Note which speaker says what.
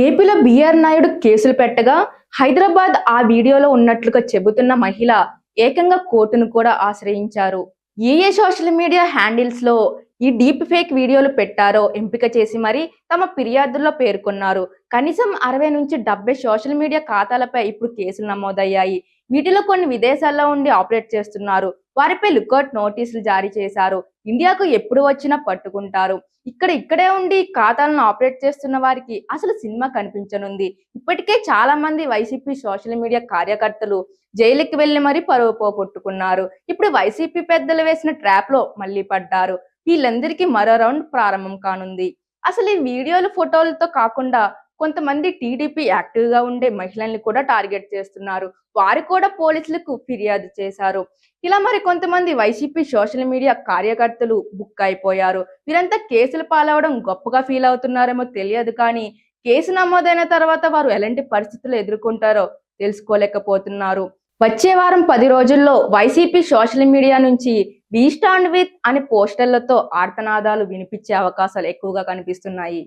Speaker 1: ఏపీలో బీఆర్ నాయుడు కేసులు పెట్టగా హైదరాబాద్ ఆ వీడియోలో ఉన్నట్లుగా చెబుతున్న మహిళ ఏకంగా కోర్టును కూడా ఆశ్రయించారు. ఏ సోషల్ మీడియా హ్యాండిల్స్ లో ఈ డీప్ ఫేక్ వీడియోలు పెట్టారో ఎంపిక చేసి మరి తమ ఫిర్యాదుల్లో పేర్కొన్నారు. కనీసం 60 నుంచి 70 సోషల్ మీడియా ఖాతాలపై ఇప్పుడు కేసులు నమోదయ్యాయి. వీటిలో కొన్ని విదేశాల్లో ఉండి ఆపరేట్ చేస్తున్నారు. వారిపై లుకౌట్ నోటీసులు జారీ చేశారు. ఇండియాకు ఎప్పుడు వచ్చినా పట్టుకుంటారు. ఇక్కడే ఉండి ఖాతాలను ఆపరేట్ చేస్తున్న వారికి అసలు సినిమా కనిపించనుంది. ఇప్పటికే చాలా మంది వైసీపీ సోషల్ మీడియా కార్యకర్తలు జైలుకి వెళ్లి మరీ పరువు పోగొట్టుకున్నారు. ఇప్పుడు వైసీపీ పెద్దలు వేసిన ట్రాప్ లో మళ్ళీ పడ్డారు. వీళ్ళందరికీ మరో రౌండ్ ప్రారంభం కానుంది. అసలు ఈ వీడియోలు ఫోటోలతో కాకుండా కొంతమంది టీడీపీ యాక్టివ్ గా ఉండే మహిళల్ని కూడా టార్గెట్ చేస్తున్నారు. వారు కూడా పోలీసులకు ఫిర్యాదు చేశారు. ఇలా మరి కొంతమంది వైసీపీ సోషల్ మీడియా కార్యకర్తలు బుక్ అయిపోయారు. వీరంతా కేసులు పాలవడం గొప్పగా ఫీల్ అవుతున్నారేమో తెలియదు, కానీ కేసు నమోదైన తర్వాత వారు ఎలాంటి పరిస్థితులు ఎదుర్కొంటారో తెలుసుకోలేకపోతున్నారు. వచ్చే వారం 10 రోజుల్లో వైసీపీ సోషల్ మీడియా నుంచి వి స్టాండ్ విత్ అనే పోస్టర్లతో ఆర్తనాదాలు వినిపించే అవకాశాలు ఎక్కువగా కనిపిస్తున్నాయి.